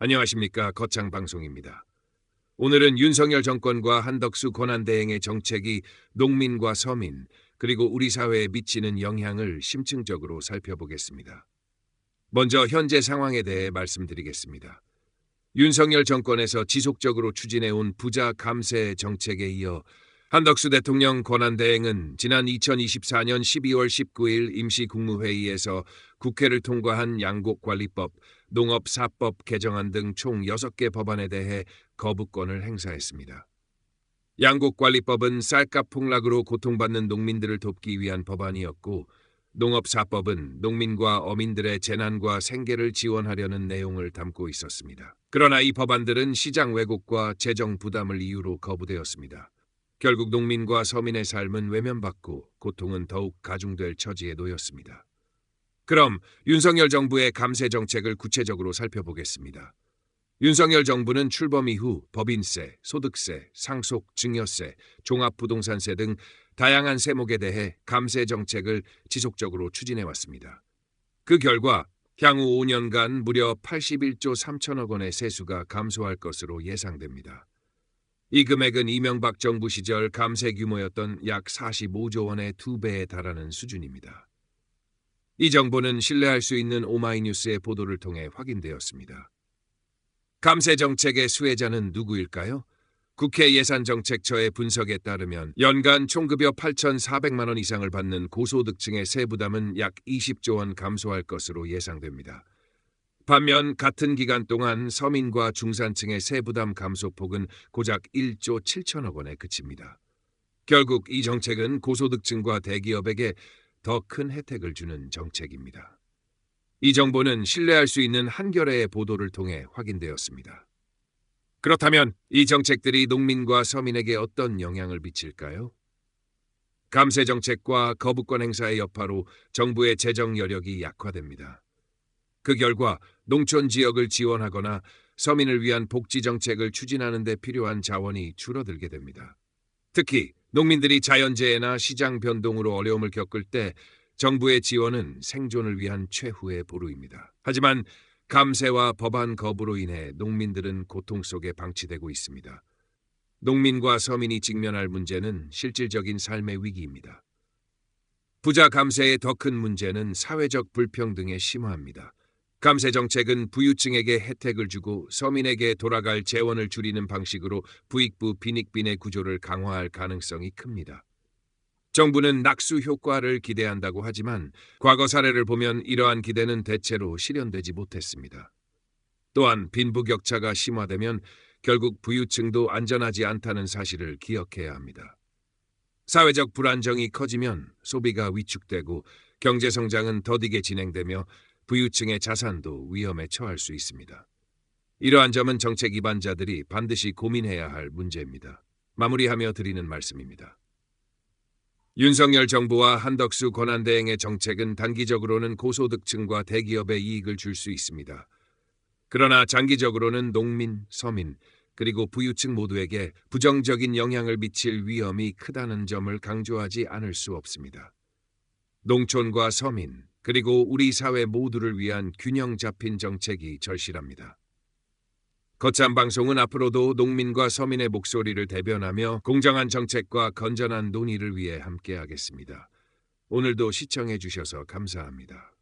안녕하십니까. 거창방송입니다. 오늘은 윤석열 정권과 한덕수 권한대행의 정책이 농민과 서민 그리고 우리 사회에 미치는 영향을 심층적으로 살펴보겠습니다. 먼저 현재 상황에 대해 말씀드리겠습니다. 윤석열 정권에서 지속적으로 추진해온 부자 감세 정책에 이어 한덕수 대통령 권한대행은 지난 2024년 12월 19일 임시국무회의에서 국회를 통과한 양곡관리법, 농업사법 개정안 등 총 6개 법안에 대해 거부권을 행사했습니다. 양곡관리법은 쌀값 폭락으로 고통받는 농민들을 돕기 위한 법안이었고, 농업사법은 농민과 어민들의 재난과 생계를 지원하려는 내용을 담고 있었습니다. 그러나 이 법안들은 시장 왜곡과 재정 부담을 이유로 거부되었습니다. 결국 농민과 서민의 삶은 외면받고 고통은 더욱 가중될 처지에 놓였습니다. 그럼 윤석열 정부의 감세 정책을 구체적으로 살펴보겠습니다. 윤석열 정부는 출범 이후 법인세, 소득세, 상속, 증여세, 종합부동산세 등 다양한 세목에 대해 감세 정책을 지속적으로 추진해왔습니다. 그 결과 향후 5년간 무려 81조 3천억 원의 세수가 감소할 것으로 예상됩니다. 이 금액은 이명박 정부 시절 감세 규모였던 약 45조 원의 2배에 달하는 수준입니다. 이 정보는 신뢰할 수 있는 오마이뉴스의 보도를 통해 확인되었습니다. 감세 정책의 수혜자는 누구일까요? 국회 예산정책처의 분석에 따르면 연간 총급여 8,400만 원 이상을 받는 고소득층의 세부담은 약 20조 원 감소할 것으로 예상됩니다. 반면 같은 기간 동안 서민과 중산층의 세부담 감소폭은 고작 1조 7천억 원에 그칩니다. 결국 이 정책은 고소득층과 대기업에게 더 큰 혜택을 주는 정책입니다. 이 정보는 신뢰할 수 있는 한겨레의 보도를 통해 확인되었습니다. 그렇다면 이 정책들이 농민과 서민에게 어떤 영향을 미칠까요? 감세 정책과 거부권 행사의 여파로 정부의 재정 여력이 약화됩니다. 그 결과 농촌 지역을 지원하거나 서민을 위한 복지 정책을 추진하는 데 필요한 자원이 줄어들게 됩니다. 특히 농민들이 자연재해나 시장 변동으로 어려움을 겪을 때 정부의 지원은 생존을 위한 최후의 보루입니다. 하지만 감세와 법안 거부로 인해 농민들은 고통 속에 방치되고 있습니다. 농민과 서민이 직면할 문제는 실질적인 삶의 위기입니다. 부자 감세의 더 큰 문제는 사회적 불평등의 심화입니다. 감세 정책은 부유층에게 혜택을 주고 서민에게 돌아갈 재원을 줄이는 방식으로 부익부 빈익빈의 구조를 강화할 가능성이 큽니다. 정부는 낙수 효과를 기대한다고 하지만 과거 사례를 보면 이러한 기대는 대체로 실현되지 못했습니다. 또한 빈부격차가 심화되면 결국 부유층도 안전하지 않다는 사실을 기억해야 합니다. 사회적 불안정이 커지면 소비가 위축되고 경제성장은 더디게 진행되며 부유층의 자산도 위험에 처할 수 있습니다. 이러한 점은 정책 입안자들이 반드시 고민해야 할 문제입니다. 마무리하며 드리는 말씀입니다. 윤석열 정부와 한덕수 권한대행의 정책은 단기적으로는 고소득층과 대기업의 이익을 줄 수 있습니다. 그러나 장기적으로는 농민, 서민, 그리고 부유층 모두에게 부정적인 영향을 미칠 위험이 크다는 점을 강조하지 않을 수 없습니다. 농촌과 서민, 그리고 우리 사회 모두를 위한 균형 잡힌 정책이 절실합니다. 거참 방송은 앞으로도 농민과 서민의 목소리를 대변하며 공정한 정책과 건전한 논의를 위해 함께하겠습니다. 오늘도 시청해 주셔서 감사합니다.